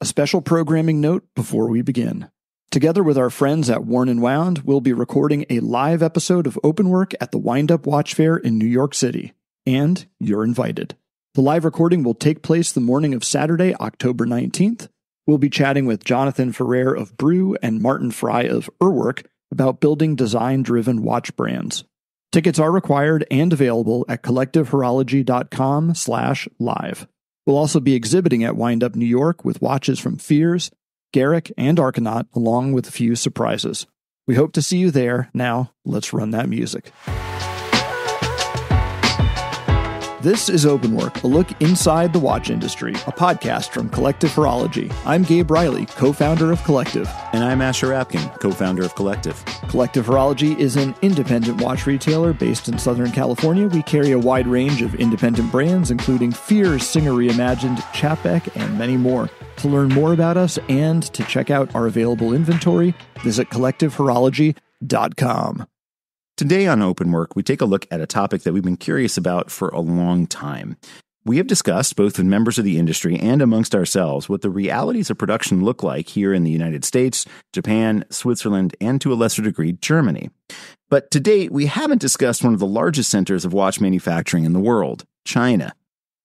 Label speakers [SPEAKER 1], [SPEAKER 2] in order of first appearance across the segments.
[SPEAKER 1] A special programming note before we begin. Together with our friends at Worn & Wound, we'll be recording a live episode of Open Work at the Wind Up Watch Fair in New York City. And you're invited. The live recording will take place the morning of Saturday, October 19th. We'll be chatting with Jonathan Ferrer of Brew and Martin Fry of Urwork about building design-driven watch brands. Tickets are required and available at collectivehorology.com/live. We'll also be exhibiting at Wind Up New York with watches from Fears, Garrick, and Arcanaut, along with a few surprises. We hope to see you there. Now, let's run that music. This is Open Work, a look inside the watch industry, a podcast from Collective Horology. I'm Gabe Riley, co-founder of Collective.
[SPEAKER 2] And I'm Asher Rapkin, co-founder of Collective.
[SPEAKER 1] Collective Horology is an independent watch retailer based in Southern California. We carry a wide range of independent brands, including Fears, Singer Reimagined, Chapek, and many more. To learn more about us and to check out our available inventory, visit collectivehorology.com.
[SPEAKER 2] Today on Open Work, we take a look at a topic that we've been curious about for a long time. We have discussed, both with members of the industry and amongst ourselves, what the realities of production look like here in the United States, Japan, Switzerland, and to a lesser degree, Germany. But to date, we haven't discussed one of the largest centers of watch manufacturing in the world, China.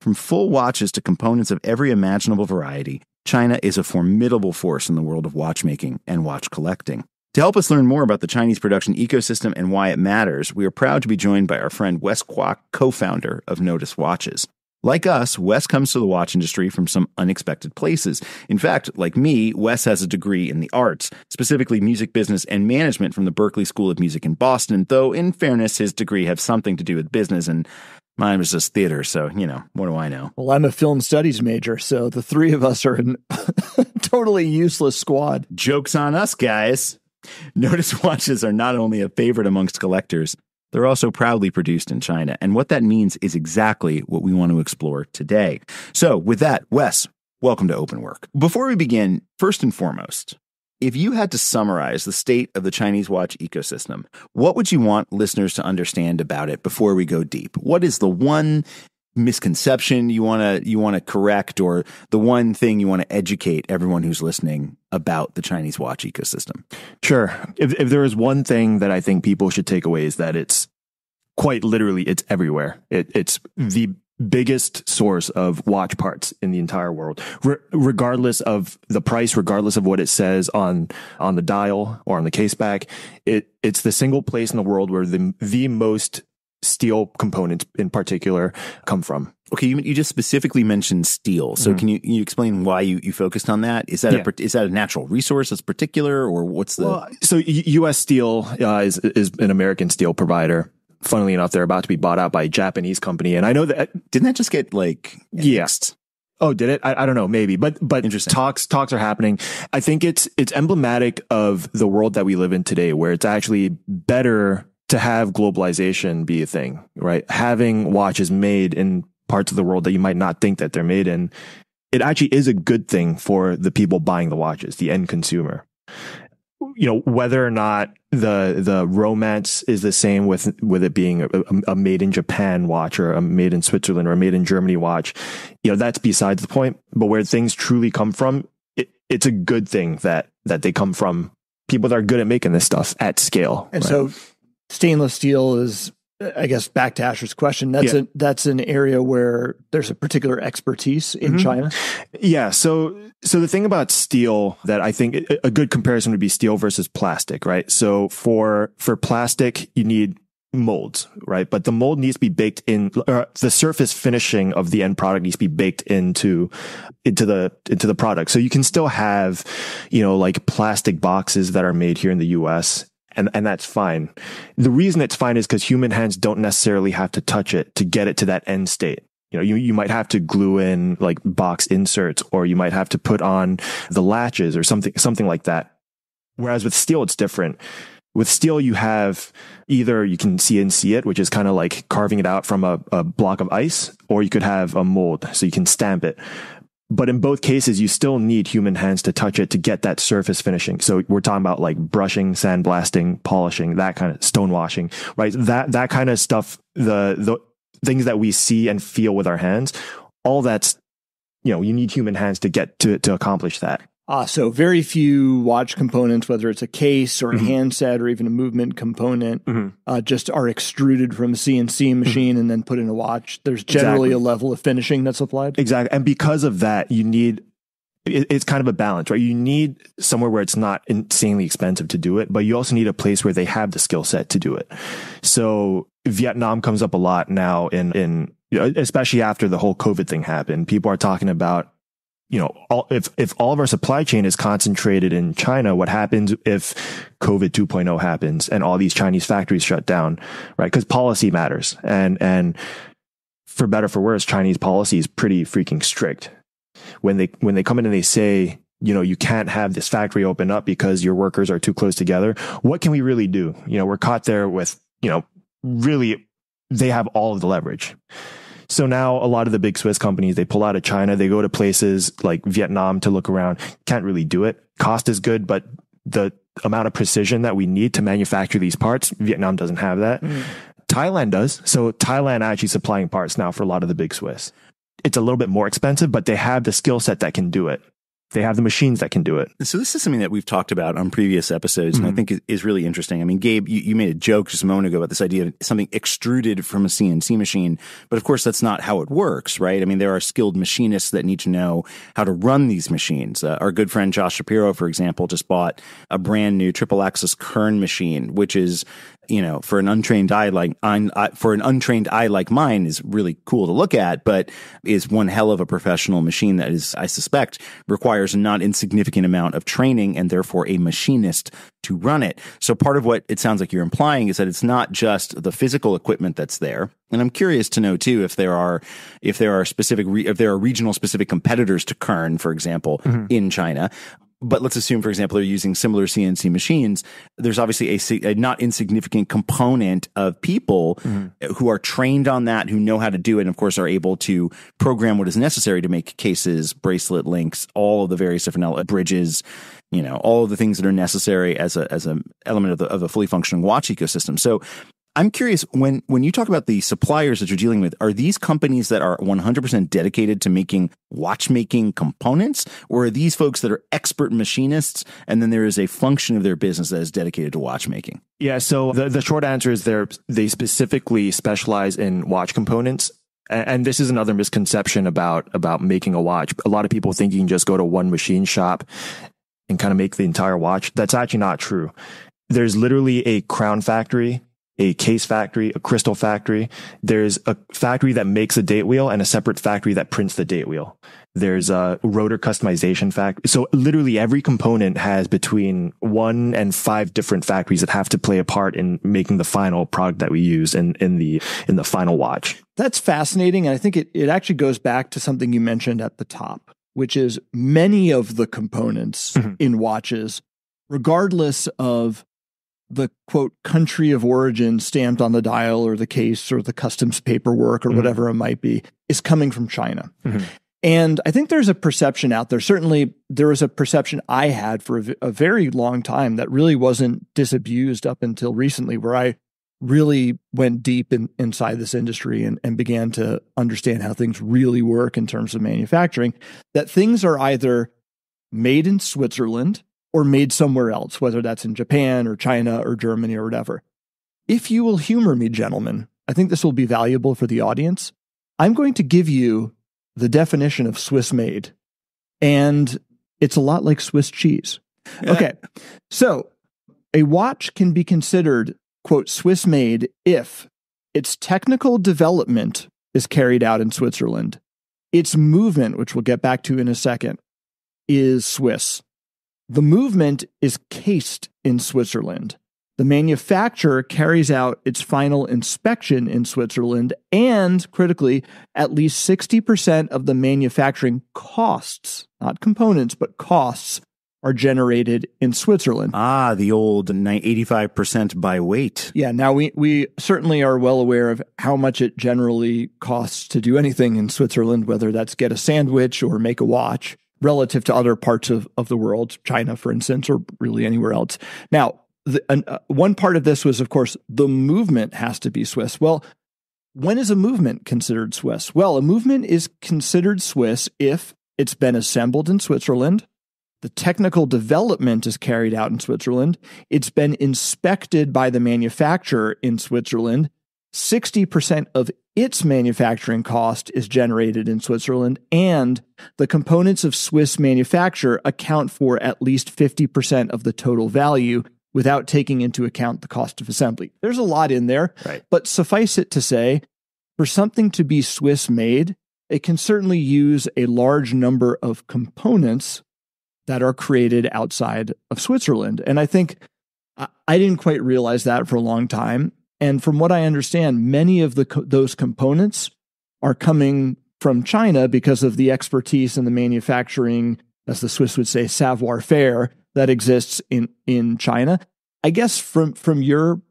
[SPEAKER 2] From full watches to components of every imaginable variety, China is a formidable force in the world of watchmaking and watch collecting. To help us learn more about the Chinese production ecosystem and why it matters, we are proud to be joined by our friend Wes Kwok, co-founder of Nodus Watches. Like us, Wes comes to the watch industry from some unexpected places. In fact, like me, Wes has a degree in the arts, specifically music business and management from the Berklee School of Music in Boston, though in fairness, his degree has something to do with business and mine was just theater, so, what do I know?
[SPEAKER 1] Well, I'm a film studies major, so the three of us are a totally useless squad.
[SPEAKER 2] Joke's on us, guys. Nodus watches are not only a favorite amongst collectors, they're also proudly produced in China. And what that means is exactly what we want to explore today. So with that, Wes, welcome to Open Work. Before we begin, first and foremost, if you had to summarize the state of the Chinese watch ecosystem, what would you want listeners to understand about it before we go deep? What is the one misconception you want to correct, or the one thing you want to educate everyone who's listening about the Chinese watch ecosystem?
[SPEAKER 3] Sure. If there is one thing that I think people should take away, is that it's quite literally, it's everywhere. It's the biggest source of watch parts in the entire world, regardless of the price, regardless of what it says on the dial or on the case back. It's the single place in the world where the most steel components in particular come from.
[SPEAKER 2] Okay, you just specifically mentioned steel. So can you explain why you focused on that? Is that is that a natural resource that's particular, or what's the...
[SPEAKER 3] Well, so U.S. Steel is an American steel provider. Funnily enough, they're about to be bought out by a Japanese company. And I know that...
[SPEAKER 2] Didn't that just get
[SPEAKER 3] Yes. Oh, did it? I don't know, maybe. But
[SPEAKER 2] interesting.
[SPEAKER 3] Talks are happening. I think it's emblematic of the world that we live in today, where it's actually better to have globalization be a thing, right? Having watches made in parts of the world that you might not think that they're made in, it actually is a good thing for the people buying the watches, the end consumer. Whether or not the romance is the same with it being a made in Japan watch, or a made in Switzerland, or a made in Germany watch, that's besides the point. But where things truly come from, it's a good thing that they come from people that are good at making this stuff at scale.
[SPEAKER 1] And
[SPEAKER 3] right?
[SPEAKER 1] so stainless steel is, I guess, back to Asher's question, that's an area where there's a particular expertise in China.
[SPEAKER 3] Yeah. So the thing about steel that I think a good comparison would be steel versus plastic, right? So for plastic, you need molds, right? But the mold needs to be baked in, or the surface finishing of the end product needs to be baked into the product. So you can still have, like plastic boxes that are made here in the US. And that's fine. The reason it's fine is because human hands don't necessarily have to touch it to get it to that end state. You might have to glue in like box inserts, or you might have to put on the latches or something like that. Whereas with steel, it's different. With steel, you have either you can CNC it, which is kind of like carving it out from a block of ice, or you could have a mold, so you can stamp it. But in both cases, you still need human hands to touch it to get that surface finishing. So we're talking about like brushing, sandblasting, polishing, that kind of stone washing, right? That kind of stuff, the things that we see and feel with our hands, all that's you need human hands to get to accomplish that.
[SPEAKER 1] So very few watch components, whether it's a case or a handset or even a movement component, just are extruded from a CNC machine and then put in a watch. There's generally a level of finishing that's applied.
[SPEAKER 3] Exactly. And because of that, you need, it's kind of a balance, right? You need somewhere where it's not insanely expensive to do it, but you also need a place where they have the skill set to do it. So Vietnam comes up a lot now in especially after the whole COVID thing happened. People are talking about, if all of our supply chain is concentrated in China, what happens if COVID 2.0 happens and all these Chinese factories shut down, right? Because policy matters. And for better or for worse, Chinese policy is pretty freaking strict. When they come in and they say, you can't have this factory open up because your workers are too close together. What can we really do? We're caught there with, really, they have all of the leverage. So now a lot of the big Swiss companies, they pull out of China. They go to places like Vietnam to look around. Can't really do it. Cost is good, but the amount of precision that we need to manufacture these parts, Vietnam doesn't have that. Thailand does. So Thailand actually supplying parts now for a lot of the big Swiss. It's a little bit more expensive, but they have the skill set that can do it. They have the machines that can do it.
[SPEAKER 2] So this is something that we've talked about on previous episodes, and I think is really interesting. I mean, Gabe, you made a joke just a moment ago about this idea of something extruded from a CNC machine, but of course that's not how it works, right? I mean, there are skilled machinists that need to know how to run these machines. Our good friend Josh Shapiro, for example, just bought a brand new triple axis kern machine, which is, for an untrained eye like mine is really cool to look at, but is one hell of a professional machine that is, I suspect, requires a not insignificant amount of training and therefore a machinist to run it. So part of what it sounds like you're implying is that it's not just the physical equipment that's there. And I'm curious to know too if there are regional specific competitors to Kern, for example, in China. But let's assume, for example, they're using similar CNC machines. There's obviously a not insignificant component of people who are trained on that, who know how to do it, and of course are able to program what is necessary to make cases, bracelet links, all of the various different bridges, all of the things that are necessary as an element of a fully functioning watch ecosystem. So I'm curious, when you talk about the suppliers that you're dealing with, are these companies that are 100% dedicated to making watchmaking components, or are these folks that are expert machinists and then there is a function of their business that is dedicated to watchmaking?
[SPEAKER 3] Yeah, so the short answer is they specifically specialize in watch components. And this is another misconception about making a watch. A lot of people think you can just go to one machine shop and kind of make the entire watch. That's actually not true. There's literally a crown factory, a case factory, a crystal factory. There's a factory that makes a date wheel and a separate factory that prints the date wheel. There's a rotor customization factory. So literally every component has between 1 and 5 different factories that have to play a part in making the final product that we use in the final watch.
[SPEAKER 1] That's fascinating. And I think it actually goes back to something you mentioned at the top, which is many of the components in watches, regardless of the quote country of origin stamped on the dial or the case or the customs paperwork or whatever it might be, is coming from China. And I think there's a perception out there. Certainly there was a perception I had for a very long time that really wasn't disabused up until recently, where I really went deep inside this industry and began to understand how things really work in terms of manufacturing, that things are either made in Switzerland or made somewhere else, whether that's in Japan or China or Germany or whatever. If you will humor me, gentlemen, I think this will be valuable for the audience. I'm going to give you the definition of Swiss made, and it's a lot like Swiss cheese. Okay, so a watch can be considered, quote, Swiss made if its technical development is carried out in Switzerland, its movement, which we'll get back to in a second, is Swiss. The movement is cased in Switzerland. The manufacturer carries out its final inspection in Switzerland, and critically, at least 60% of the manufacturing costs, not components, but costs, are generated in Switzerland.
[SPEAKER 2] Ah, the old 85% by weight.
[SPEAKER 1] Yeah, now we certainly are well aware of how much it generally costs to do anything in Switzerland, whether that's get a sandwich or make a watch, relative to other parts of the world, China, for instance, or really anywhere else. Now, one part of this was, of course, the movement has to be Swiss. Well, when is a movement considered Swiss? Well, a movement is considered Swiss if it's been assembled in Switzerland, the technical development is carried out in Switzerland, it's been inspected by the manufacturer in Switzerland, 60% of its manufacturing cost is generated in Switzerland, and the components of Swiss manufacture account for at least 50% of the total value without taking into account the cost of assembly. There's a lot in there,
[SPEAKER 3] Right.
[SPEAKER 1] but suffice it to say, for something to be Swiss made, it can certainly use a large number of components that are created outside of Switzerland. And I think I didn't quite realize that for a long time. And from what I understand, many of those components are coming from China because of the expertise and the manufacturing, as the Swiss would say, savoir-faire that exists in China. I guess from your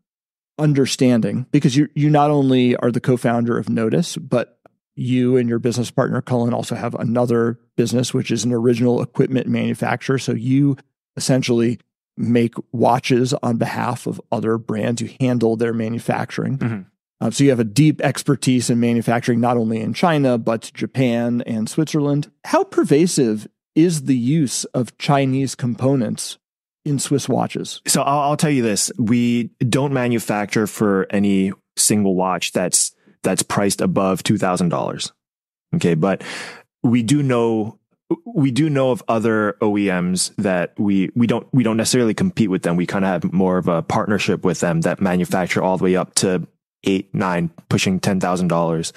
[SPEAKER 1] understanding, because you not only are the co-founder of Nodus, but you and your business partner, Cullen, also have another business, which is an original equipment manufacturer. So you essentially make watches on behalf of other brands. You handle their manufacturing.
[SPEAKER 3] Mm-hmm.
[SPEAKER 1] So you have a deep expertise in manufacturing, not only in China, but Japan and Switzerland. How pervasive is the use of Chinese components in Swiss watches?
[SPEAKER 3] So I'll tell you this. We don't manufacture for any single watch that's priced above $2,000. Okay. But we do know of other OEMs that we don't necessarily compete with them. We kind of have more of a partnership with them that manufacture all the way up to $8,000, $9,000, pushing $10,000.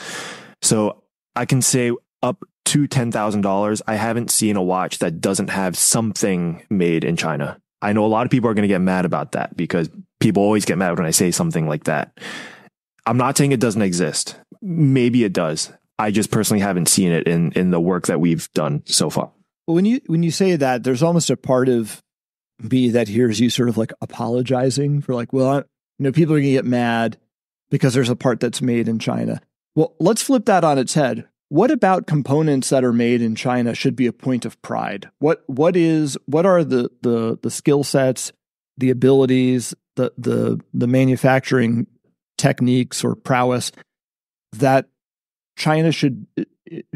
[SPEAKER 3] So I can say up to $10,000, I haven't seen a watch that doesn't have something made in China. I know a lot of people are going to get mad about that because people always get mad when I say something like that. I'm not saying it doesn't exist. Maybe it does. I just personally haven't seen it in the work that we've done so far.
[SPEAKER 1] Well, when you say that, there's almost a part of me that hears you sort of like apologizing for like, well, people are going to get mad because there's a part that's made in China. Well, let's flip that on its head. What about components that are made in China should be a point of pride? What are the skill sets, the abilities, the manufacturing techniques or prowess that China should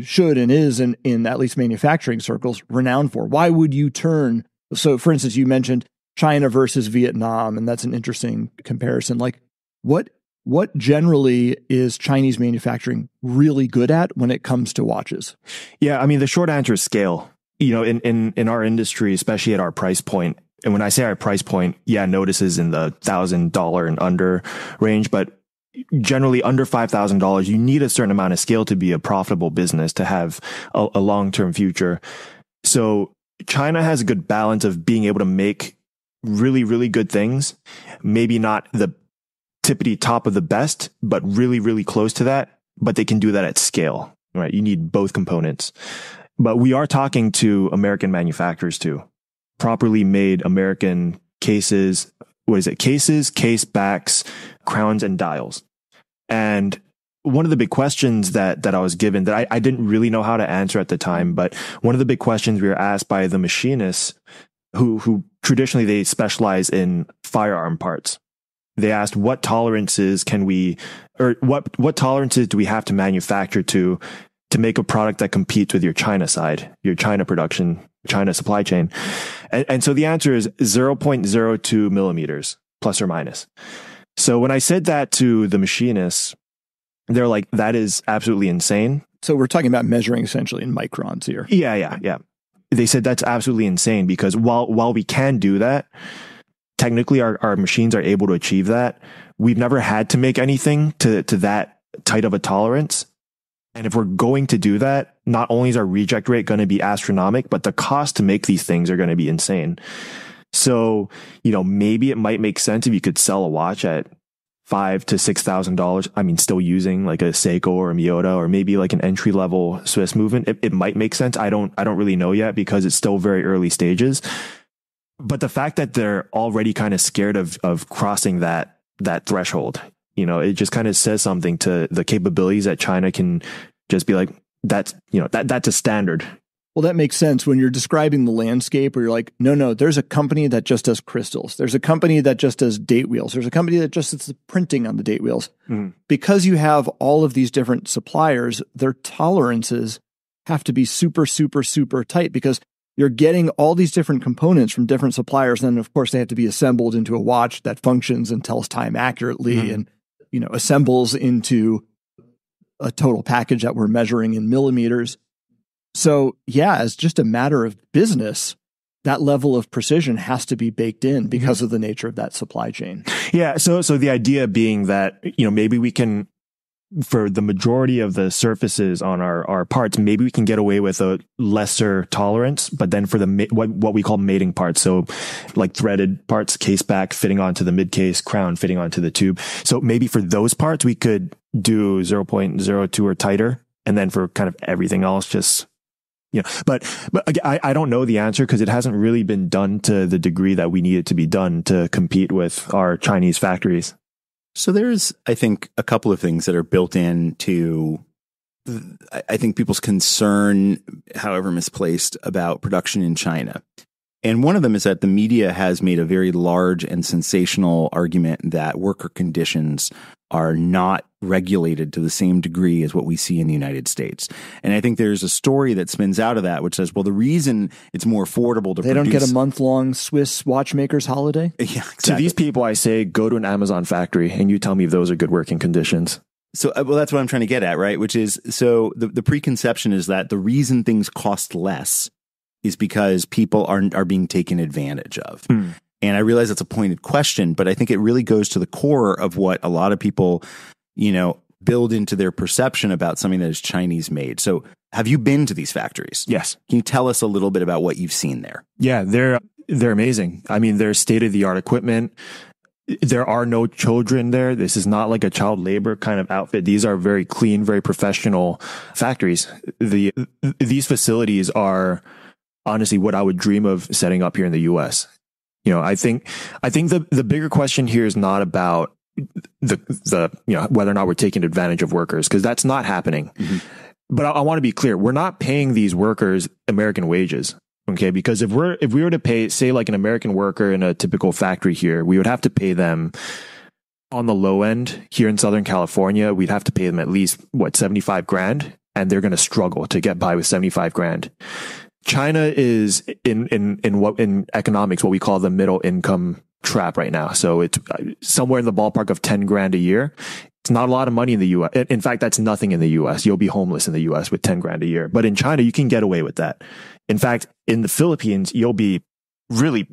[SPEAKER 1] and is in at least manufacturing circles renowned for? Why would you turn? So, for instance, you mentioned China versus Vietnam, and that's an interesting comparison. Like, what generally is Chinese manufacturing really good at when it comes to watches?
[SPEAKER 3] Yeah, I mean, the short answer is scale. In our industry, especially at our price point, and when I say our price point, yeah, Nodus is in the $1,000 and under range, but generally under $5,000, you need a certain amount of scale to be a profitable business, to have a long-term future. So China has a good balance of being able to make really, really good things, maybe not the tippity top of the best, but really, really close to that. But they can do that at scale, right? You need both components. But we are talking to American manufacturers too. Properly made American cases. What is it? Cases, case backs, crowns, and dials. And one of the big questions that I was given that I didn't really know how to answer at the time, but one of the big questions we were asked by the machinists who traditionally they specialize in firearm parts. They asked what tolerances what tolerances do we have to manufacture to make a product that competes with your China side, your China production, China supply chain. And so the answer is 0.02 millimeters, plus or minus. So when I said that to the machinists, they're like, that is absolutely insane.
[SPEAKER 1] So we're talking about measuring essentially in microns here.
[SPEAKER 3] Yeah. They said that's absolutely insane because while we can do that, technically our machines are able to achieve that. We've never had to make anything to that tight of a tolerance. And if we're going to do that, not only is our reject rate going to be astronomical, but the cost to make these things are going to be insane. So, maybe it might make sense if you could sell a watch at $5,000 to $6,000. I mean, still using like a Seiko or a Miyota or maybe like an entry level Swiss movement. It might make sense. I don't really know yet because it's still very early stages. But the fact that they're already kind of scared of crossing that threshold, it just kind of says something to the capabilities that China can just be like, that's a standard.
[SPEAKER 1] Well, that makes sense when you're describing the landscape where you're like, no, there's a company that just does crystals. There's a company that just does date wheels. There's a company that just does the printing on the date wheels. Because you have all of these different suppliers, their tolerances have to be super, super, super tight because you're getting all these different components from different suppliers. And of course, they have to be assembled into a watch that functions and tells time accurately and, assembles into a total package that we're measuring in millimeters. So yeah, as just a matter of business, that level of precision has to be baked in because of the nature of that supply chain.
[SPEAKER 3] Yeah. So the idea being that, maybe we can, for the majority of the surfaces on our parts, maybe we can get away with a lesser tolerance, but then for the, what we call mating parts. So like threaded parts, case back fitting onto the mid case, crown fitting onto the tube. So maybe for those parts, we could do 0.02 or tighter. And then for kind of everything else, just, but I don't know the answer because it hasn't really been done to the degree that we need it to be done to compete with our Chinese factories.
[SPEAKER 2] So there's, I think, a couple of things that are built into, I think, people's concern, however misplaced, about production in China. And one of them is that the media has made a very large and sensational argument that worker conditions are not regulated to the same degree as what we see in the United States. And I think there's a story that spins out of that, which says, well, the reason it's more affordable to
[SPEAKER 1] They don't get a month-long Swiss watchmakers holiday?
[SPEAKER 2] Yeah, exactly.
[SPEAKER 3] To these people, I say, go to an Amazon factory and you tell me if those are good working conditions.
[SPEAKER 2] So, well, that's what I'm trying to get at, right? Which is, so the preconception is that the reason things cost less is because people are being taken advantage of. And I realize that's a pointed question, but I think it really goes to the core of what a lot of people, build into their perception about something that is Chinese made. So have you been to these factories?
[SPEAKER 3] Yes.
[SPEAKER 2] Can you tell us a little bit about what you've seen there?
[SPEAKER 3] Yeah, they're amazing. I mean, they're state-of-the-art equipment. There are no children there. This is not like a child labor kind of outfit. These are very clean, very professional factories. These facilities are honestly what I would dream of setting up here in the US. I think the bigger question here is not about the whether or not we're taking advantage of workers, because that's not happening. But I want to be clear. We're not paying these workers American wages. Okay. Because if we were to pay, say, like an American worker in a typical factory here, we would have to pay them on the low end here in Southern California. We'd have to pay them at least 75 grand, and they're going to struggle to get by with 75 grand. China is in economics, what we call the middle income trap right now. So it's somewhere in the ballpark of 10 grand a year. It's not a lot of money in the US. In fact, that's nothing in the US. You'll be homeless in the US with 10 grand a year. But in China, you can get away with that. In fact, in the Philippines, you'll be really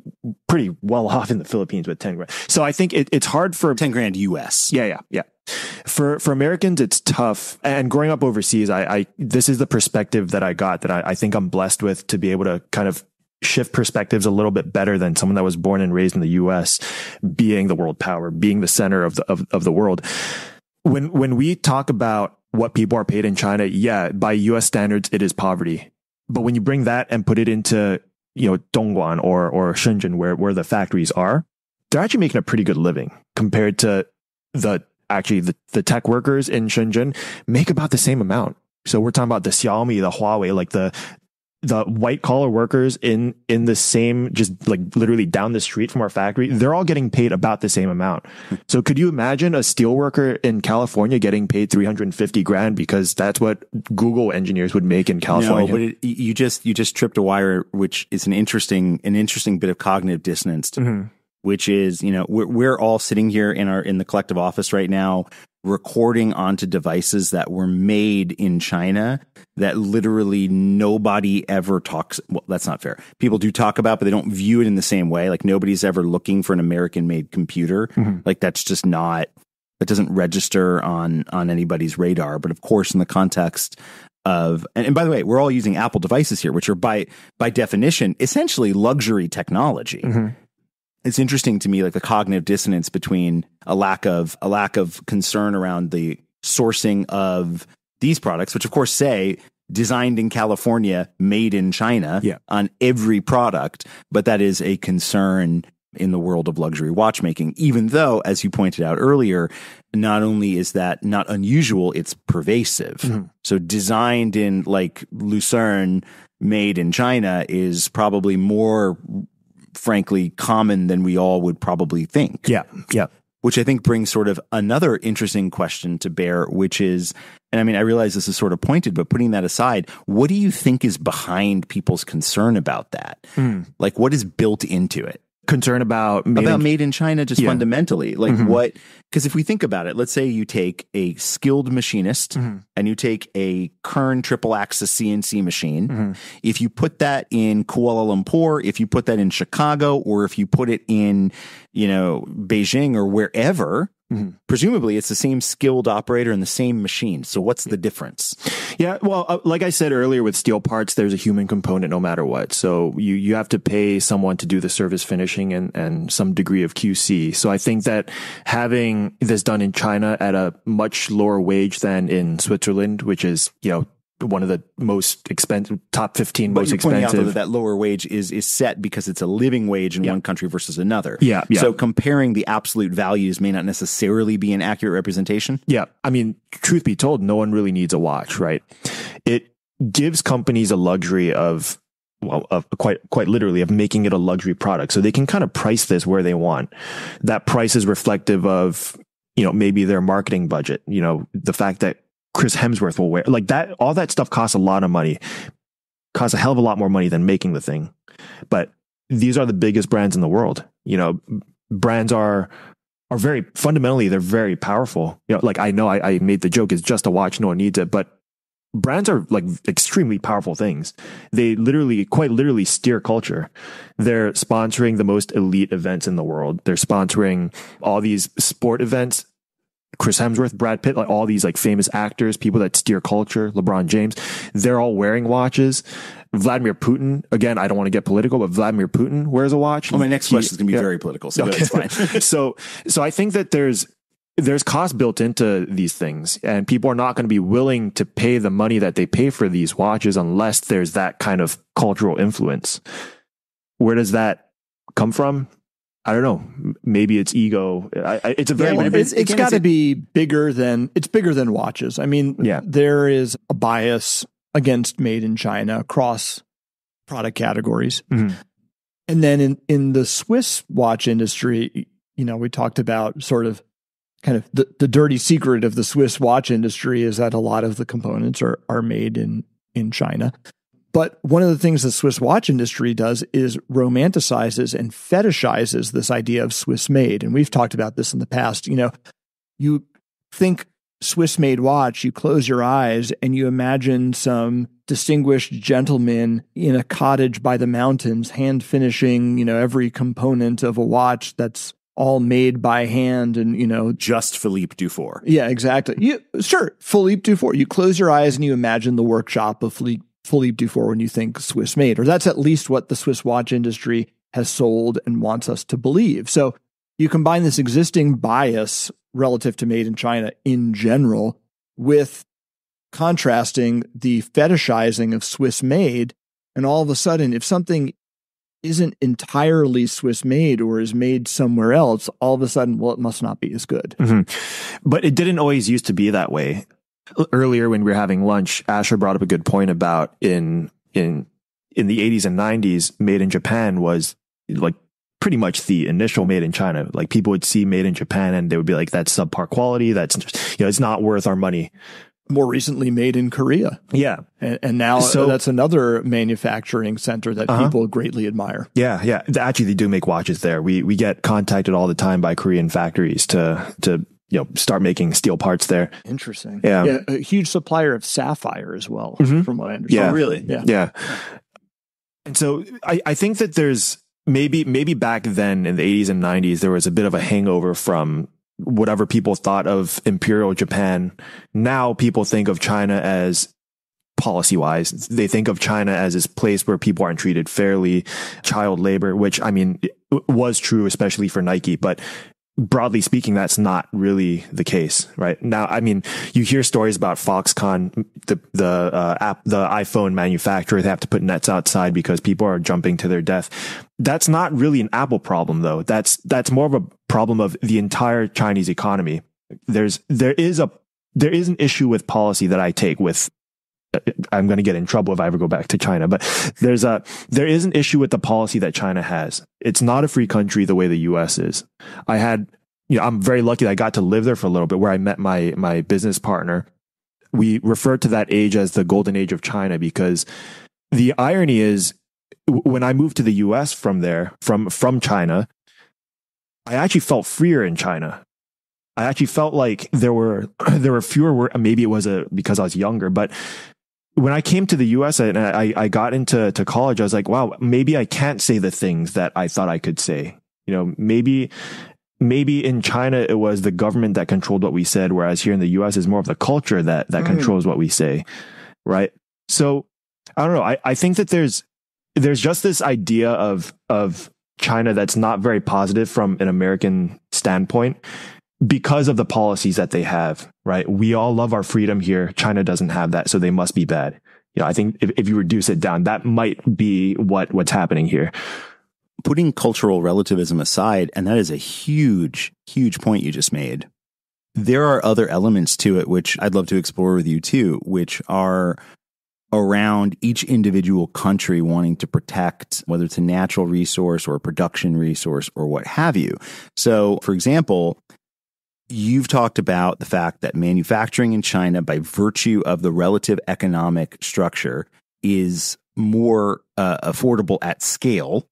[SPEAKER 3] pretty well off in the Philippines with 10 grand. So I think it's hard for
[SPEAKER 2] 10 grand US.
[SPEAKER 3] Yeah. For Americans, it's tough. And growing up overseas, this is the perspective that I got that I think I'm blessed with, to be able to kind of shift perspectives a little bit better than someone that was born and raised in the US, being the world power, being the center of the world. When we talk about what people are paid in China, yeah, by US standards, it is poverty. But when you bring that and put it into, Dongguan or Shenzhen, where the factories are, they're actually making a pretty good living compared to the tech workers in Shenzhen make about the same amount. So we're talking about the Xiaomi, the Huawei, like the white collar workers in the same, just like literally down the street from our factory, they're all getting paid about the same amount. So could you imagine a steel worker in California getting paid 350 grand because that's what Google engineers would make in California?
[SPEAKER 2] No, but you just tripped a wire, which is an interesting bit of cognitive dissonance to me, which is, we're all sitting here in the collective office right now, recording onto devices that were made in China that literally nobody ever talks. Well, that's not fair. People do talk about, but they don't view it in the same way. Like nobody's ever looking for an American made computer. Like that's just not, that doesn't register on anybody's radar. But of course, in the context of, and by the way, we're all using Apple devices here, which are by definition, essentially luxury technology. It's interesting to me, like the cognitive dissonance between a lack of concern around the sourcing of these products, which of course say designed in California, made in China on every product. But that is a concern in the world of luxury watchmaking, even though, as you pointed out earlier, not only is that not unusual, it's pervasive. So designed in like Lucerne, made in China is probably more, frankly, common than we all would probably think.
[SPEAKER 3] Yeah. Yeah.
[SPEAKER 2] Which I think brings sort of another interesting question to bear, which is, and I mean, I realize this is sort of pointed, but putting that aside, what do you think is behind people's concern about that? Like, what is built into it?
[SPEAKER 3] Concern about
[SPEAKER 2] made in China, just fundamentally, like what? Because if we think about it, let's say you take a skilled machinist and you take a Kern triple axis CNC machine. If you put that in Kuala Lumpur, if you put that in Chicago, or if you put it in, Beijing or wherever, presumably it's the same skilled operator and the same machine. So what's the difference?
[SPEAKER 3] Yeah, well, like I said earlier, with steel parts, there's a human component no matter what. So you have to pay someone to do the service finishing and some degree of QC. So I think that having this done in China at a much lower wage than in Switzerland, which is, one of the most expensive, top 15 most expensive.
[SPEAKER 2] Pointing out that lower wage is set because it's a living wage in one country versus another.
[SPEAKER 3] Yeah.
[SPEAKER 2] So comparing the absolute values may not necessarily be an accurate representation.
[SPEAKER 3] Yeah. I mean, truth be told, no one really needs a watch, right? It gives companies a luxury of quite literally of making it a luxury product. So they can kind of price this where they want. That price is reflective of, maybe their marketing budget, the fact that Chris Hemsworth will wear like that. All that stuff costs a lot of money, costs a hell of a lot more money than making the thing. But these are the biggest brands in the world. Brands are very fundamentally, they're very powerful. Like I know I made the joke, it's just a watch, no one needs it, but brands are like extremely powerful things. They quite literally steer culture. They're sponsoring the most elite events in the world. They're sponsoring all these sport events. Chris Hemsworth, Brad Pitt, like all these like famous actors, people that steer culture, LeBron James, they're all wearing watches. Vladimir Putin, again, I don't want to get political, but Vladimir Putin wears a watch.
[SPEAKER 2] Well, my next question is going to be very political, so
[SPEAKER 3] okay.
[SPEAKER 2] It's fine.
[SPEAKER 3] So I think that there's cost built into these things, and people are not going to be willing to pay the money that they pay for these watches unless there's that kind of cultural influence. Where does that come from? I don't know. Maybe it's ego. It's a very.
[SPEAKER 1] It's got to be bigger than watches. I mean, there is a bias against made in China across product categories, and then in the Swiss watch industry, we talked about sort of kind of the dirty secret of the Swiss watch industry is that a lot of the components are made in China. But one of the things the Swiss watch industry does is romanticizes and fetishizes this idea of Swiss made. And we've talked about this in the past. You think Swiss made watch, you close your eyes and you imagine some distinguished gentleman in a cottage by the mountains, hand finishing, every component of a watch that's all made by hand and,
[SPEAKER 2] just Philippe Dufour.
[SPEAKER 1] Yeah, exactly. Sure. Philippe Dufour. You close your eyes and you imagine the workshop of Philippe Dufour when you think Swiss made, or that's at least what the Swiss watch industry has sold and wants us to believe. So you combine this existing bias relative to made in China in general with contrasting the fetishizing of Swiss made. And all of a sudden, if something isn't entirely Swiss made or is made somewhere else, all of a sudden, well, it must not be as good.
[SPEAKER 3] But it didn't always used to be that way. Earlier when we were having lunch, Asher brought up a good point about in the 80s and 90s, made in Japan was like pretty much the initial made in China. Like people would see made in Japan and they would be like, that's subpar quality. That's, it's not worth our money.
[SPEAKER 1] More recently made in Korea.
[SPEAKER 3] Yeah.
[SPEAKER 1] And now that's another manufacturing center that people greatly admire.
[SPEAKER 3] Yeah. Actually, they do make watches there. We get contacted all the time by Korean factories to start making steel parts there.
[SPEAKER 1] Interesting.
[SPEAKER 3] Yeah.
[SPEAKER 1] A huge supplier of sapphire as well, from what I understand.
[SPEAKER 3] Yeah.
[SPEAKER 2] Oh, really?
[SPEAKER 3] Yeah. And so I think that there's maybe back then in the 80s and 90s, there was a bit of a hangover from whatever people thought of Imperial Japan. Now people think of China as policy-wise. They think of China as this place where people aren't treated fairly, child labor, which, I mean, was true, especially for Nike, but broadly speaking, that's not really the case right now. I mean, you hear stories about Foxconn, the iPhone manufacturer. They have to put nets outside because people are jumping to their death. That's not really an Apple problem, though. That's more of a problem of the entire Chinese economy. There is an issue with policy that I take with I'm going to get in trouble if I ever go back to China. But there is an issue with the policy that China has. It's not a free country the way the US is. I'm very lucky that I got to live there for a little bit, where I met my business partner. We refer to that age as the golden age of China, because the irony is, when I moved to the US from there, from China, I actually felt freer in China. I actually felt like there were fewer, maybe it was because I was younger, but when I came to the US and I got into college, I was like, wow, maybe I can't say the things that I thought I could say. Maybe in China it was the government that controlled what we said, whereas here in the US is more of the culture that controls what we say, right? So I don't know. I think that there's just this idea of China that's not very positive from an American standpoint because of the policies that they have, right? We all love our freedom here. China doesn't have that, so they must be bad. I think if you reduce it down, that might be what's happening here.
[SPEAKER 2] Putting cultural relativism aside, and that is a huge, huge point you just made, there are other elements to it which I'd love to explore with you too, which are around each individual country wanting to protect, whether it's a natural resource or a production resource or what have you. So, for example, you've talked about the fact that manufacturing in China, by virtue of the relative economic structure, is more affordable at scale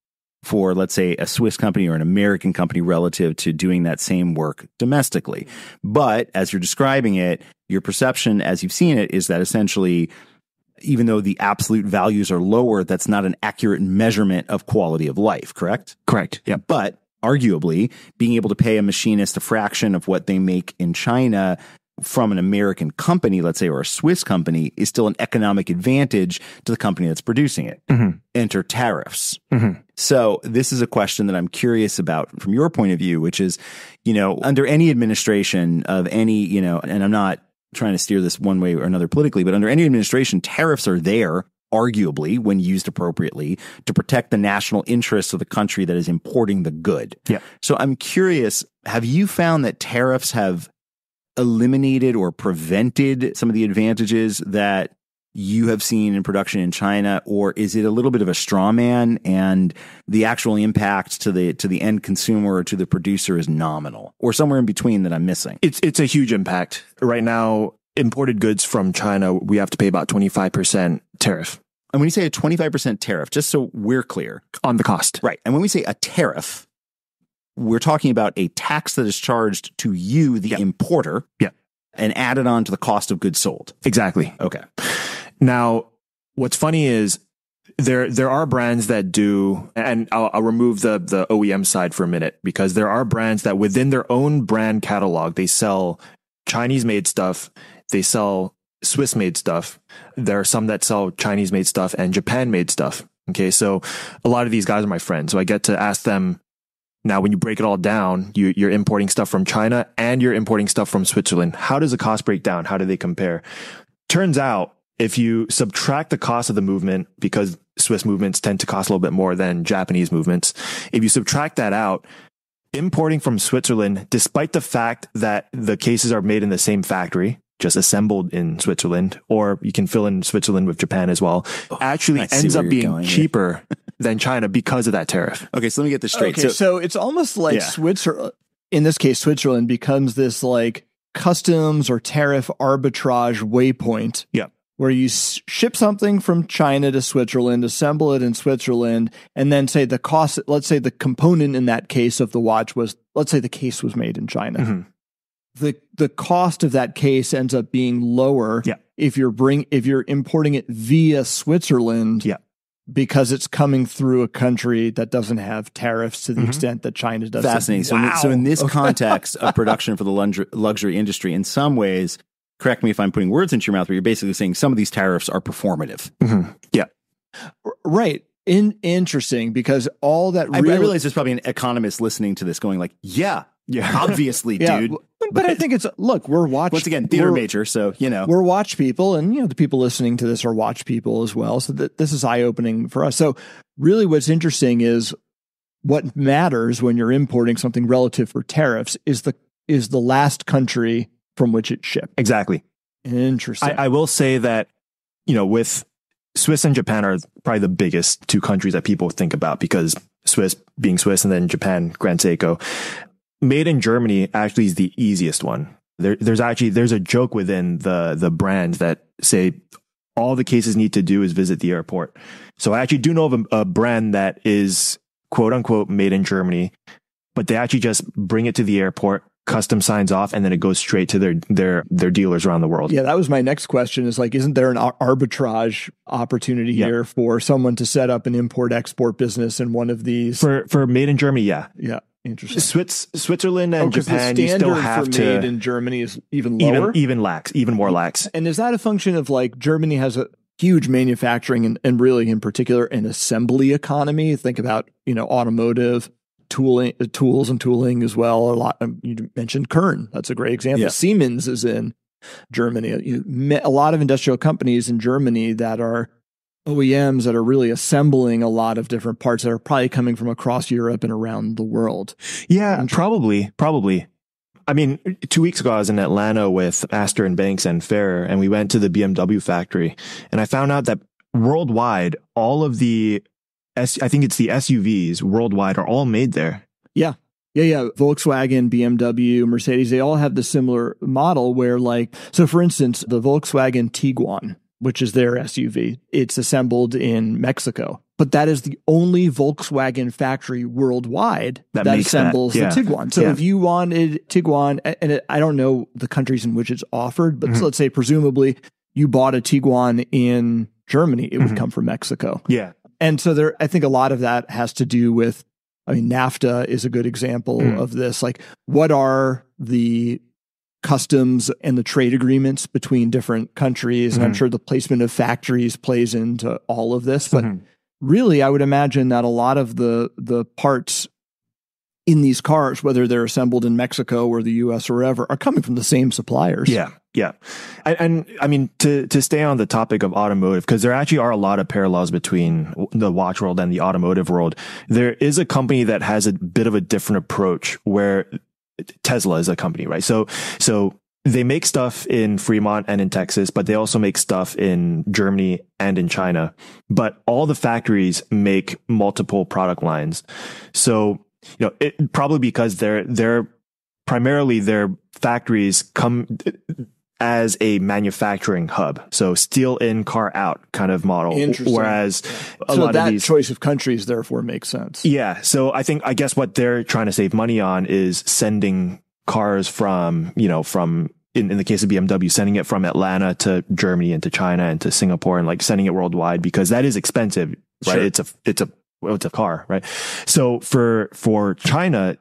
[SPEAKER 2] for, let's say, a Swiss company or an American company relative to doing that same work domestically. But as you're describing it, your perception as you've seen it is that essentially, even though the absolute values are lower, that's not an accurate measurement of quality of life, correct?
[SPEAKER 3] Correct. Yeah.
[SPEAKER 2] But arguably, being able to pay a machinist a fraction of what they make in China from an American company, let's say, or a Swiss company, is still an economic advantage to the company that's producing it. Mm-hmm. Enter tariffs. Mm-hmm. So this is a question that I'm curious about from your point of view, which is, under any administration of any, and I'm not trying to steer this one way or another politically, but under any administration, tariffs are there, arguably, when used appropriately, to protect the national interests of the country that is importing the good.
[SPEAKER 3] Yeah.
[SPEAKER 2] So I'm curious, have you found that tariffs have eliminated or prevented some of the advantages that you have seen in production in China, or is it a little bit of a straw man and the actual impact to the end consumer or to the producer is nominal, or somewhere in between that I'm missing?
[SPEAKER 3] It's a huge impact. Right now, imported goods from China, we have to pay about 25% tariff.
[SPEAKER 2] And when you say a 25% tariff, just so we're clear.
[SPEAKER 3] On the cost.
[SPEAKER 2] Right. And when we say a tariff, we're talking about a tax that is charged to you, the importer, and added on to the cost of goods sold.
[SPEAKER 3] Exactly.
[SPEAKER 2] Okay.
[SPEAKER 3] Now, what's funny is there are brands that do, and I'll remove the OEM side for a minute, because there are brands that within their own brand catalog, they sell Chinese-made stuff, they sell Swiss-made stuff. There are some that sell Chinese-made stuff and Japan-made stuff. Okay, so a lot of these guys are my friends, so I get to ask them, now, when you break it all down, you're importing stuff from China and you're importing stuff from Switzerland. How does the cost break down? How do they compare? Turns out, if you subtract the cost of the movement, because Swiss movements tend to cost a little bit more than Japanese movements, if you subtract that out, importing from Switzerland, despite the fact that the cases are made in the same factory, just assembled in Switzerland, or you can fill in Switzerland with Japan as well, actually ends up being cheaper than China because of that tariff.
[SPEAKER 2] Okay, so let me get this straight.
[SPEAKER 1] Okay, so it's almost like Switzerland, in this case, Switzerland becomes this like customs or tariff arbitrage waypoint.
[SPEAKER 3] Yeah.
[SPEAKER 1] Where you ship something from China to Switzerland, assemble it in Switzerland, and then say the cost, let's say the component in that case of the watch was, let's say the case was made in China. Mm-hmm. The cost of that case ends up being lower if you're importing it via Switzerland.
[SPEAKER 3] Yeah.
[SPEAKER 1] Because it's coming through a country that doesn't have tariffs to the extent that China does.
[SPEAKER 2] Fascinating.
[SPEAKER 1] Wow.
[SPEAKER 2] So in this context of production for the luxury industry, in some ways, correct me if I'm putting words into your mouth, but you're basically saying some of these tariffs are performative.
[SPEAKER 3] Mm-hmm. Yeah.
[SPEAKER 1] Right. Interesting, because all that
[SPEAKER 2] I realize there's probably an economist listening to this going like, yeah, obviously, dude.
[SPEAKER 1] But I think we're
[SPEAKER 2] once again, theater major, so,
[SPEAKER 1] we're watch people, and, the people listening to this are watch people as well. So this is eye-opening for us. So really what's interesting is what matters when you're importing something relative for tariffs is the last country from which it shipped.
[SPEAKER 3] Exactly.
[SPEAKER 1] Interesting.
[SPEAKER 3] I will say that, with Swiss and Japan are probably the biggest two countries that people think about, because Swiss being Swiss and then Japan, Grand Seiko. Made in Germany actually is the easiest one. There's a joke within the brand that say all the cases need to do is visit the airport. So I actually do know of a brand that is quote unquote made in Germany, but they actually just bring it to the airport, custom signs off, and then it goes straight to their dealers around the world.
[SPEAKER 1] Yeah, that was my next question, is like, isn't there an arbitrage opportunity here for someone to set up an import-export business in one of these?
[SPEAKER 3] For made in Germany, yeah.
[SPEAKER 1] Yeah, interesting.
[SPEAKER 3] Switzerland and Japan, you still have to.
[SPEAKER 1] Made in Germany is even lower?
[SPEAKER 3] Even more lax.
[SPEAKER 1] And is that a function of like Germany has a huge manufacturing and really in particular an assembly economy? Think about, automotive, tools and tooling as well. A lot. You mentioned Kern. That's a great example.
[SPEAKER 3] Yeah.
[SPEAKER 1] Siemens is in Germany. A lot of industrial companies in Germany that are OEMs that are really assembling a lot of different parts that are probably coming from across Europe and around the world.
[SPEAKER 3] Yeah, probably. I mean, 2 weeks ago, I was in Atlanta with Astor and Banks and Ferrer, and we went to the BMW factory, and I found out that worldwide, all of the I think it's the SUVs worldwide are all made there.
[SPEAKER 1] Yeah. Volkswagen, BMW, Mercedes, they all have the similar model where so for instance, the Volkswagen Tiguan, which is their SUV, it's assembled in Mexico. But that is the only Volkswagen factory worldwide that assembles the Tiguan. So if you wanted Tiguan, and I don't know the countries in which it's offered, but let's say presumably you bought a Tiguan in Germany, it would come from Mexico.
[SPEAKER 3] Yeah.
[SPEAKER 1] And so I think a lot of that has to do with, NAFTA is a good example of this. Like, what are the customs and the trade agreements between different countries? And I'm sure the placement of factories plays into all of this. But really, I would imagine that a lot of the parts in these cars, whether they're assembled in Mexico or the US or wherever, are coming from the same suppliers.
[SPEAKER 3] Yeah. And I mean, to stay on the topic of automotive, because there actually are a lot of parallels between the watch world and the automotive world. There is a company that has a bit of a different approach, where Tesla is a company, right? So they make stuff in Fremont and in Texas, but they also make stuff in Germany and in China. But all the factories make multiple product lines. So, it probably because they're primarily their factories come as a manufacturing hub. So steel in, car out kind of model. Whereas a lot of these
[SPEAKER 1] choice of countries therefore makes sense.
[SPEAKER 3] Yeah. So I guess what they're trying to save money on is sending cars from in the case of BMW, sending it from Atlanta to Germany and to China and to Singapore, and sending it worldwide, because that is expensive, right?
[SPEAKER 1] Sure.
[SPEAKER 3] It's a car, right? So for China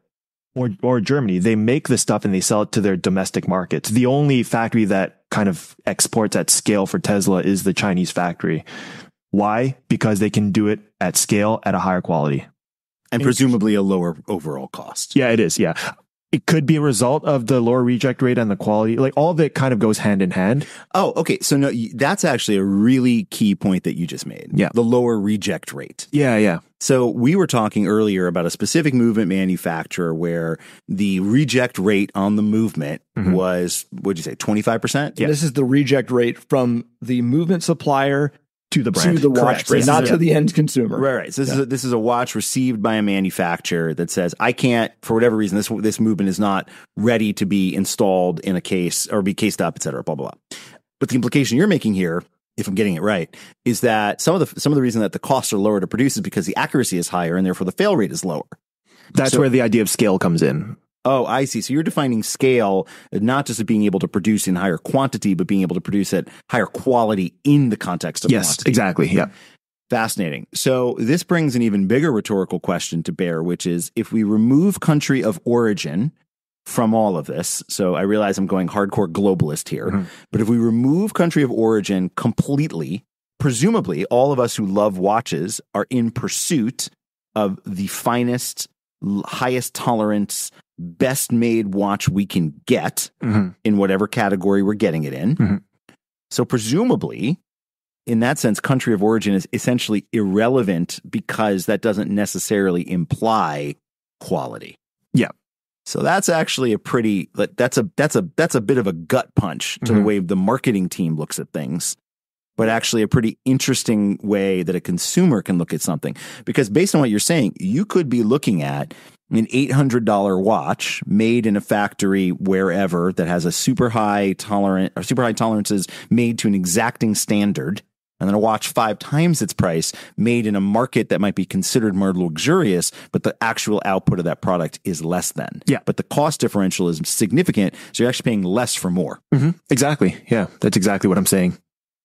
[SPEAKER 3] or Germany, they make the stuff and they sell it to their domestic markets. The only factory that kind of exports at scale for Tesla is the Chinese factory. Why? Because they can do it at scale at a higher quality.
[SPEAKER 2] And presumably a lower overall cost.
[SPEAKER 3] Yeah, it is. Yeah. It could be a result of the lower reject rate and the quality. All of it kind of goes hand in hand.
[SPEAKER 2] Oh, okay. So no, that's actually a really key point that you just made.
[SPEAKER 3] Yeah.
[SPEAKER 2] The lower reject rate.
[SPEAKER 3] Yeah.
[SPEAKER 2] So we were talking earlier about a specific movement manufacturer where the reject rate on the movement was, what'd you say, 25%?
[SPEAKER 1] Yeah. This is the reject rate from the movement supplier
[SPEAKER 3] to the brand,
[SPEAKER 1] to the watch brand, not to the end consumer.
[SPEAKER 2] Right. So this is a watch received by a manufacturer that says, I can't, for whatever reason, this movement is not ready to be installed in a case or be cased up, et cetera, blah, blah, blah. But the implication you're making here, if I'm getting it right, is that some of the reason that the costs are lower to produce is because the accuracy is higher and therefore the fail rate is lower.
[SPEAKER 3] That's where the idea of scale comes in.
[SPEAKER 2] Oh, I see. So you're defining scale not just as being able to produce in higher quantity, but being able to produce at higher quality in the context of
[SPEAKER 3] yes,
[SPEAKER 2] quantity.
[SPEAKER 3] Exactly. Yeah.
[SPEAKER 2] Fascinating. So this brings an even bigger rhetorical question to bear, which is if we remove country of origin from all of this, so I realize I'm going hardcore globalist here, but if we remove country of origin completely, presumably all of us who love watches are in pursuit of the finest, highest tolerance, best made watch we can get in whatever category we're getting it in. So presumably, in that sense, country of origin is essentially irrelevant because that doesn't necessarily imply quality.
[SPEAKER 3] Yeah.
[SPEAKER 2] So that's actually a pretty, that's a bit of a gut punch to the way the marketing team looks at things. but actually a pretty interesting way that a consumer can look at something. Because based on what you're saying, you could be looking at an $800 watch made in a factory wherever that has a super high tolerances made to an exacting standard. And then a watch 5 times its price made in a market that might be considered more luxurious, but the actual output of that product is less than.
[SPEAKER 3] Yeah.
[SPEAKER 2] But the cost differential is significant. So you're actually paying less for more.
[SPEAKER 3] Mm-hmm. Exactly. Yeah. That's exactly what I'm saying.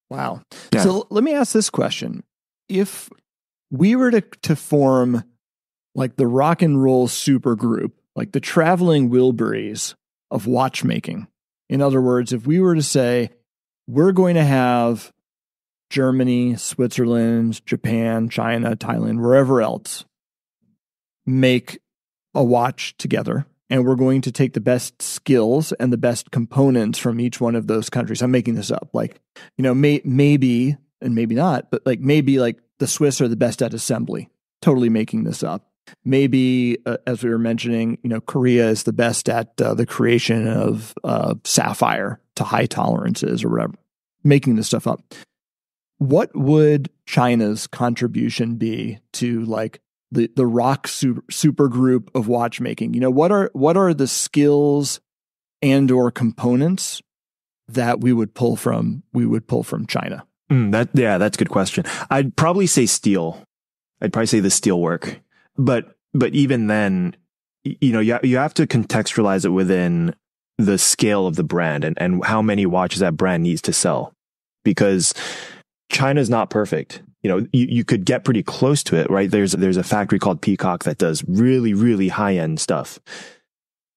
[SPEAKER 1] Wow.
[SPEAKER 3] Yeah.
[SPEAKER 1] So let me ask this question. If we were to form like the rock and roll super group, like the traveling Wilburys of watchmaking, in other words, if we were to say, we're going to have Germany, Switzerland, Japan, China, Thailand, wherever else, make a watch together. And we're going to take the best skills and the best components from each one of those countries. I'm making this up. Like, maybe, and maybe not, but maybe the Swiss are the best at assembly. Totally making this up. Maybe, as we were mentioning, Korea is the best at the creation of sapphire to high tolerances or whatever. Making this stuff up. What would China's contribution be to the rock super group of watchmaking? What are the skills and or components that we would pull from China?
[SPEAKER 3] That's a good question. I'd probably say steel. I'd probably say the steel work. But even then, you have to contextualize it within the scale of the brand and how many watches that brand needs to sell, because China's not perfect. You could get pretty close to it, right? There's a factory called Peacock that does really, really high end stuff.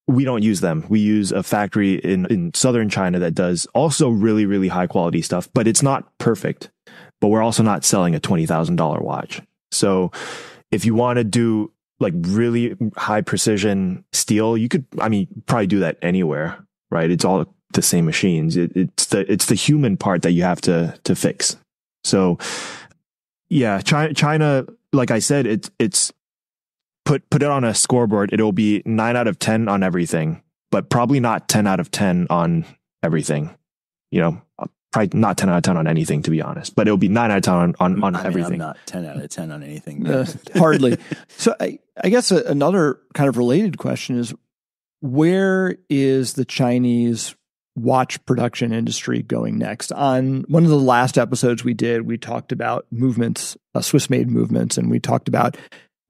[SPEAKER 3] We don't use them. We use a factory in southern China that does also really, really high quality stuff, but it's not perfect. But we're also not selling a $20,000 watch. So if you want to do really high precision steel, you could, probably do that anywhere, right? It's all the same machines. It's the human part that you have to fix. So yeah, China, like I said, it's put it on a scoreboard. It'll be 9 out of 10 on everything, but probably not 10 out of 10 on everything. Probably not 10 out of 10 on anything, to be honest, but it'll be 9 out of 10 on everything.
[SPEAKER 2] I'm not 10 out of 10 on anything.
[SPEAKER 1] Hardly. So I guess another kind of related question is, where is the Chinese watch production industry going next? On one of the last episodes we did, we talked about movements, Swiss-made movements, and we talked about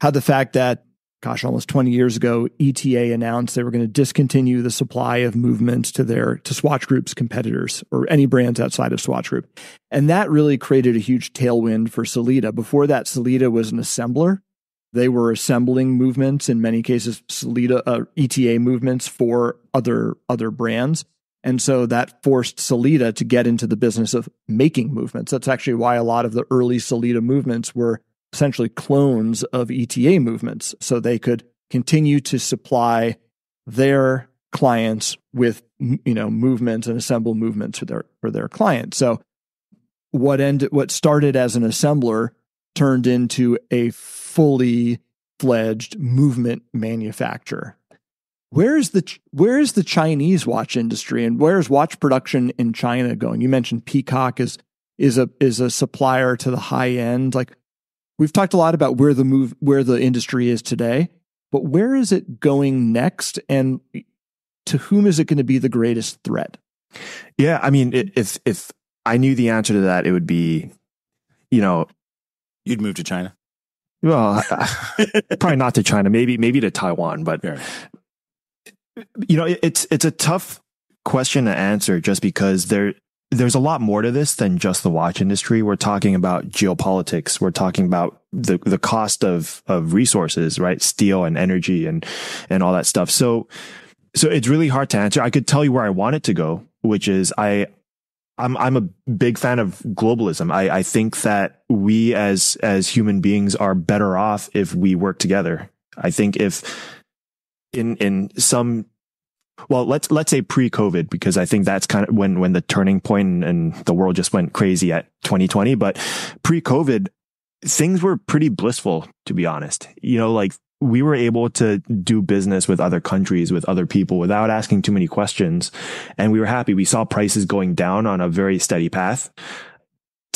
[SPEAKER 1] how the fact that, almost 20 years ago, ETA announced they were going to discontinue the supply of movements to Swatch Group's competitors or any brands outside of Swatch Group. And that really created a huge tailwind for Sellita. Before that, Sellita was an assembler. They were assembling movements, in many cases, Sellita, ETA movements for other brands. And so that forced Sellita to get into the business of making movements. That's actually why a lot of the early Sellita movements were essentially clones of ETA movements, so they could continue to supply their clients with movements and assemble movements for their clients. So what started as an assembler turned into a fully fledged movement manufacturer. Where is the Chinese watch industry, and where's watch production in China going? You mentioned Peacock is a supplier to the high end. We've talked a lot about where the industry is today, but where is it going next, and to whom is it going to be the greatest threat?
[SPEAKER 3] Yeah, if I knew the answer to that, it would be,
[SPEAKER 2] you'd move to China.
[SPEAKER 3] Well, probably not to China, maybe to Taiwan, but
[SPEAKER 2] Fair.
[SPEAKER 3] It's a tough question to answer, just because there's a lot more to this than just the watch industry. We're talking about geopolitics. We're talking about the cost of resources, right? Steel and energy and all that stuff. So it's really hard to answer. I could tell you where I want it to go, which is I'm a big fan of globalism. I think that we as human beings are better off if we work together. I think if in some, well, let's say pre-COVID, because I think that's kind of when the turning point and the world just went crazy at 2020. But pre-COVID, things were pretty blissful, to be honest. We were able to do business with other countries, with other people, without asking too many questions. And we were happy. We saw prices going down on a very steady path.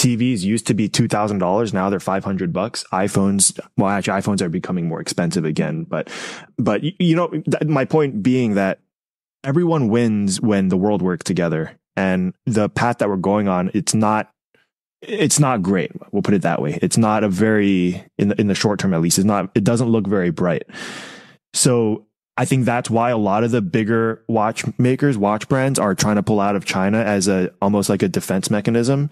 [SPEAKER 3] TVs used to be $2,000. Now they're $500. iPhones are becoming more expensive again. But my point being that everyone wins when the world works together, and the path that we're going on, it's not great. We'll put it that way. It's not a very, in the short term, at least, it doesn't look very bright. So I think that's why a lot of the bigger watch brands are trying to pull out of China as almost like a defense mechanism.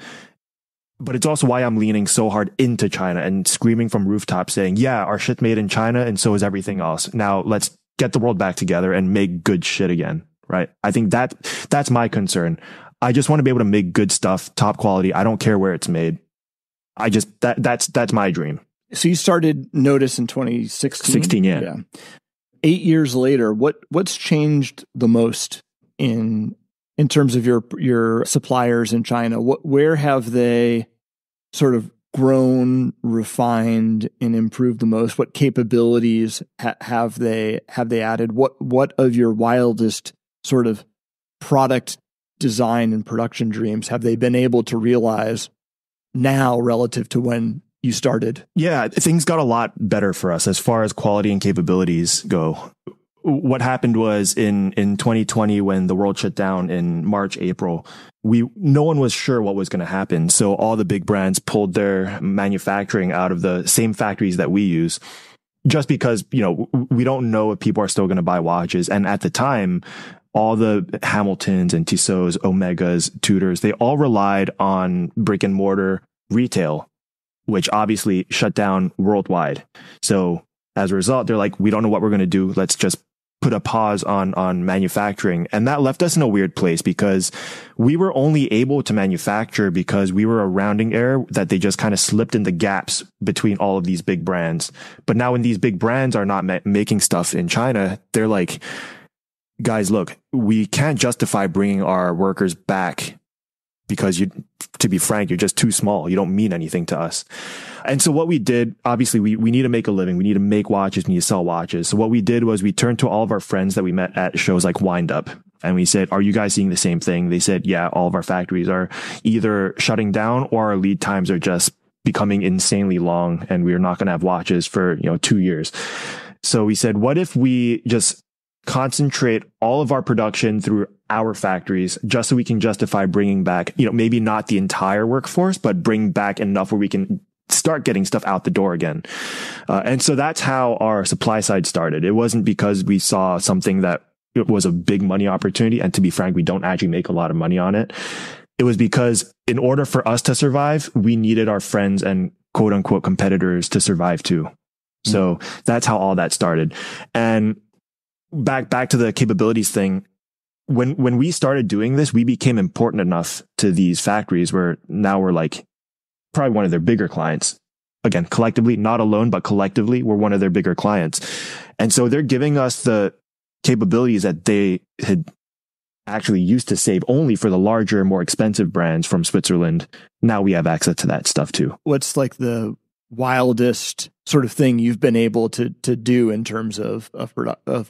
[SPEAKER 3] But it's also why I'm leaning so hard into China and screaming from rooftops saying, yeah, our shit's made in China and so is everything else. Now let's get the world back together and make good shit again. Right. I think that's my concern. I just want to be able to make good stuff, top quality. I don't care where it's made. That's my dream.
[SPEAKER 1] So you started Nodus in 2016?
[SPEAKER 3] 16, yeah.
[SPEAKER 1] 8 years later, what's changed the most in terms of your suppliers in China? Where have they sort of grown, refined, and improved the most? What capabilities have they added? What of your wildest sort of product design and production dreams have they been able to realize now relative to when you started?
[SPEAKER 3] Yeah, things got a lot better for us as far as quality and capabilities go. What happened was in 2020, when the world shut down in March, April, no one was sure what was going to happen. So all the big brands pulled their manufacturing out of the same factories that we use, just because, we don't know if people are still going to buy watches. And at the time, all the Hamiltons and Tissot's, Omegas, Tudors, they all relied on brick and mortar retail, which obviously shut down worldwide. So as a result, they're like, we don't know what we're going to do. Let's just put a pause on manufacturing. And that left us in a weird place because we were only able to manufacture because we were a rounding error that they just kind of slipped in the gaps between all of these big brands. But now when these big brands are not making stuff in China, they're like, guys, look, we can't justify bringing our workers back because to be frank, you're just too small. You don't mean anything to us. And so what we did, obviously we need to make a living. We need to make watches. We need to sell watches. So what we did was we turned to all of our friends that we met at shows like Wind Up. And we said, are you guys seeing the same thing? They said, yeah, all of our factories are either shutting down or our lead times are just becoming insanely long. And we're not going to have watches for, 2 years. So we said, what if we just concentrate all of our production through our factories just so we can justify bringing back, maybe not the entire workforce, but bring back enough where we can start getting stuff out the door again. And so that's how our supply side started. It wasn't because we saw something that it was a big money opportunity. And to be frank, we don't actually make a lot of money on it. It was because in order for us to survive, we needed our friends and quote unquote competitors to survive too. So that's how all that started. And back to the capabilities thing. When we started doing this, we became important enough to these factories where now we're like probably one of their bigger clients. Again, collectively, not alone, but collectively, we're one of their bigger clients. And so they're giving us the capabilities that they had actually used to save only for the larger, more expensive brands from Switzerland. Now we have access to that stuff too.
[SPEAKER 1] What's like the wildest sort of thing you've been able to do in terms of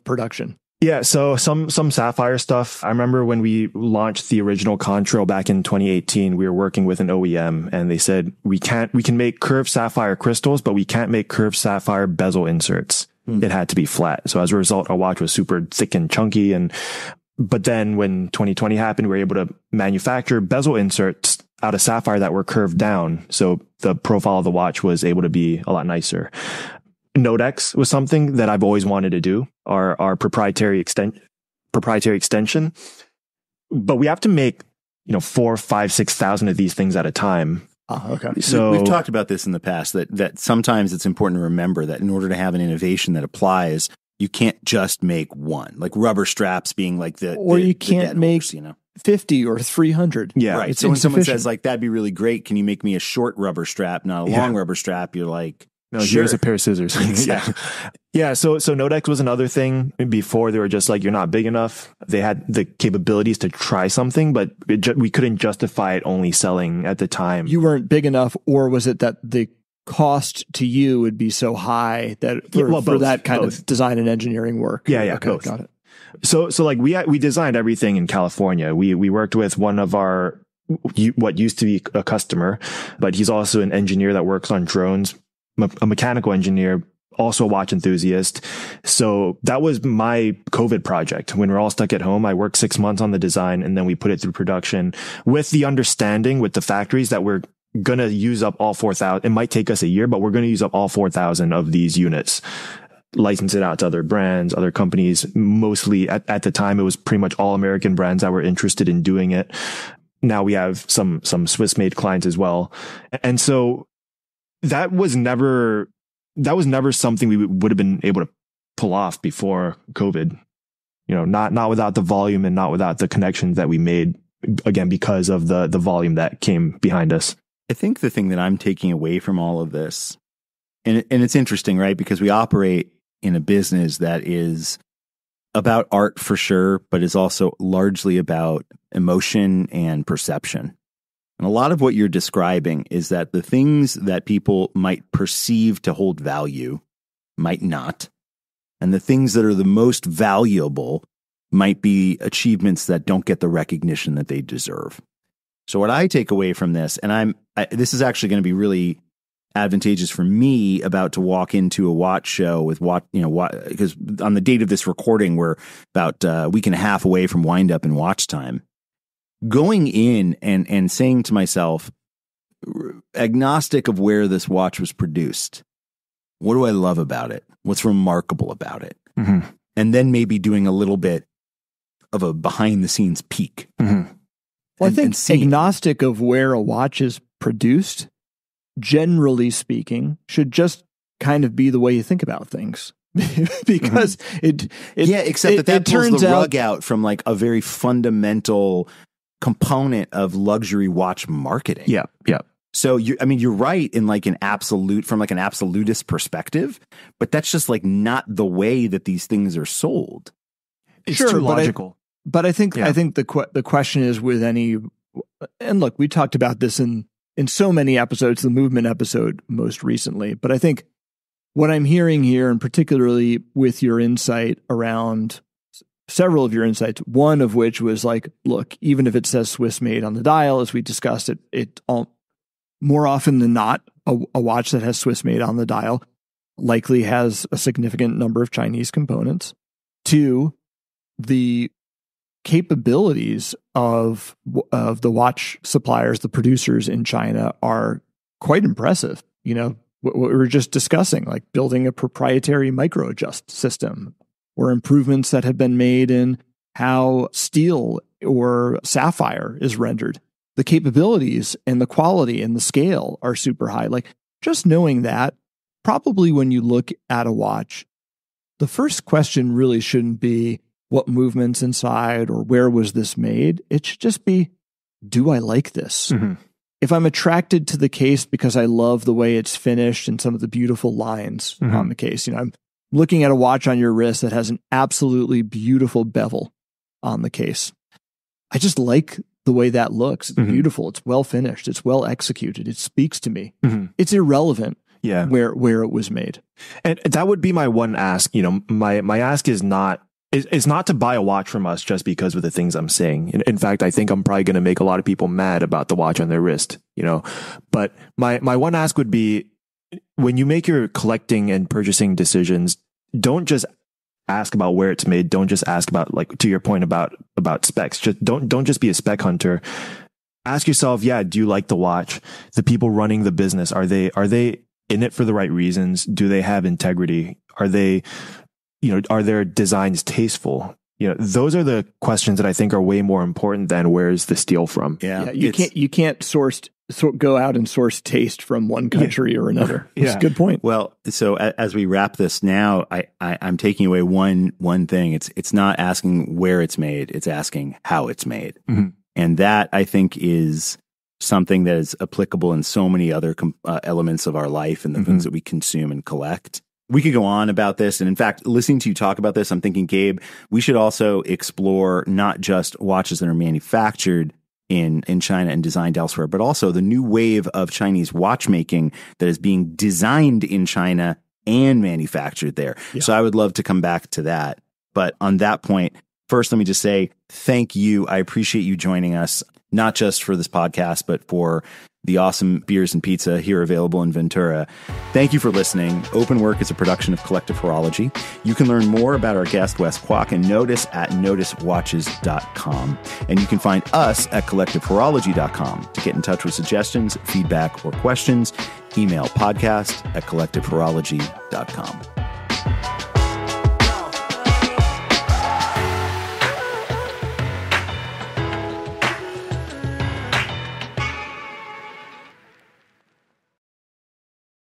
[SPEAKER 1] production?
[SPEAKER 3] Yeah, so some Sapphire stuff. I remember when we launched the original Contrail back in 2018, we were working with an OEM and they said, we can make curved sapphire crystals, but we can't make curved sapphire bezel inserts. It had to be flat. So as a result, our watch was super thick and chunky. But then when 2020 happened, we were able to manufacture bezel inserts out of sapphire that were curved down. So the profile of the watch was able to be a lot nicer. Nodex was something that I've always wanted to do, our proprietary extension. But we have to make, 4, 5, 6,000 of these things at a time.
[SPEAKER 1] Okay.
[SPEAKER 2] So we've talked about this in the past, that sometimes it's important to remember that in order to have an innovation that applies, you can't just make one, like rubber straps being like
[SPEAKER 1] you can't make 50 or 300.
[SPEAKER 3] Yeah.
[SPEAKER 2] Right. So when someone says like, that'd be really great, can you make me a short rubber strap, not a long rubber strap? You're like,
[SPEAKER 3] no, sure. Here's a pair of scissors.
[SPEAKER 2] Exactly.
[SPEAKER 3] Yeah. So Nodex was another thing. Before they were just like, you're not big enough. They had the capabilities to try something, but we couldn't justify it only selling at the time.
[SPEAKER 1] You weren't big enough, or was it that the cost to you would be so high that for that kind of design and engineering work?
[SPEAKER 3] Yeah.
[SPEAKER 1] Okay,
[SPEAKER 3] both.
[SPEAKER 1] Got it.
[SPEAKER 3] So like we designed everything in California. We worked with one of our what used to be a customer, but he's also an engineer that works on drones, a mechanical engineer, also a watch enthusiast. So that was my COVID project. When we're all stuck at home, I worked 6 months on the design, and then we put it through production with the understanding with the factories that we're going to use up all 4,000. It might take us a year, but we're going to use up all 4,000 of these units, license it out to other brands, other companies. Mostly at the time, it was pretty much all American brands that were interested in doing it. Now we have some Swiss made clients as well. And so that was never something we would have been able to pull off before COVID, not without the volume and not without the connections that we made, again, because of the volume that came behind us.
[SPEAKER 2] I think the thing that I'm taking away from all of this, and it's interesting, right? Because we operate in a business that is about art for sure, but is also largely about emotion and perception. And a lot of what you're describing is that the things that people might perceive to hold value might not. And the things that are the most valuable might be achievements that don't get the recognition that they deserve. So what I take away from this, and this is actually going to be really advantageous for me about to walk into a watch show with because on the date of this recording, we're about a week and a half away from wind up and watch time. Going in and saying to myself, agnostic of where this watch was produced, what do I love about it? What's remarkable about it? Mm-hmm. And then maybe doing a little bit of a behind the scenes peek.
[SPEAKER 1] Mm-hmm. Well, I think agnostic of where a watch is produced, generally speaking, should just kind of be the way you think about things. Because
[SPEAKER 2] except that pulls the rug out from like a very fundamental component of luxury watch marketing.
[SPEAKER 3] Yeah.
[SPEAKER 2] So you're right in like an absolutist perspective, but that's just like not the way that these things are sold.
[SPEAKER 3] It's too logical.
[SPEAKER 1] But I think the question is with any, and look, we talked about this in so many episodes, the movement episode most recently, but I think what I'm hearing here, and particularly with your insight around several of your insights, one of which was like, look, even if it says Swiss made on the dial, as we discussed, it more often than not, a watch that has Swiss made on the dial likely has a significant number of Chinese components. Two, the capabilities of the watch suppliers, the producers in China, are quite impressive. What we were just discussing, like building a proprietary micro adjust system, or improvements that have been made in how steel or sapphire is rendered. The capabilities and the quality and the scale are super high. Like, just knowing that, probably when you look at a watch, the first question really shouldn't be what movement's inside or where was this made. It should just be, do I like this? Mm-hmm. If I'm attracted to the case because I love the way it's finished and some of the beautiful lines mm-hmm. on the case, I'm looking at a watch on your wrist that has an absolutely beautiful bevel on the case. I just like the way that looks. It's mm-hmm. beautiful. It's well finished. It's well executed. It speaks to me. Mm-hmm. It's irrelevant where it was made.
[SPEAKER 3] And that would be my one ask. My ask is not to buy a watch from us just because of the things I'm saying. In fact, I think I'm probably going to make a lot of people mad about the watch on their wrist, But my one ask would be, when you make your collecting and purchasing decisions, don't just ask about where it's made. Don't just ask about, like, to your point about specs. Just don't just be a spec hunter. Ask yourself, do you like the watch? The people running the business, are they in it for the right reasons? Do they have integrity? Are they, are their designs tasteful? Those are the questions that I think are way more important than where's the steel from.
[SPEAKER 1] Yeah, you can't go out and source taste from one country or another. That's a good point.
[SPEAKER 2] Well, so as we wrap this now, I'm taking away one thing. It's not asking where it's made. It's asking how it's made. Mm-hmm. And that, I think, is something that is applicable in so many other elements of our life and the mm-hmm. things that we consume and collect. We could go on about this. And in fact, listening to you talk about this, I'm thinking, Gabe, we should also explore not just watches that are manufactured in China and designed elsewhere, but also the new wave of Chinese watchmaking that is being designed in China and manufactured there. Yeah. So I would love to come back to that. But on that point, first, let me just say thank you. I appreciate you joining us. not just for this podcast, but for the awesome beers and pizza here available in Ventura. Thank you for listening. Open Work is a production of Collective Horology. You can learn more about our guest, Wes Kwok, and Nodus at noduswatches.com. And you can find us at collectivehorology.com. To get in touch with suggestions, feedback, or questions, email podcast@collectivehorology.com.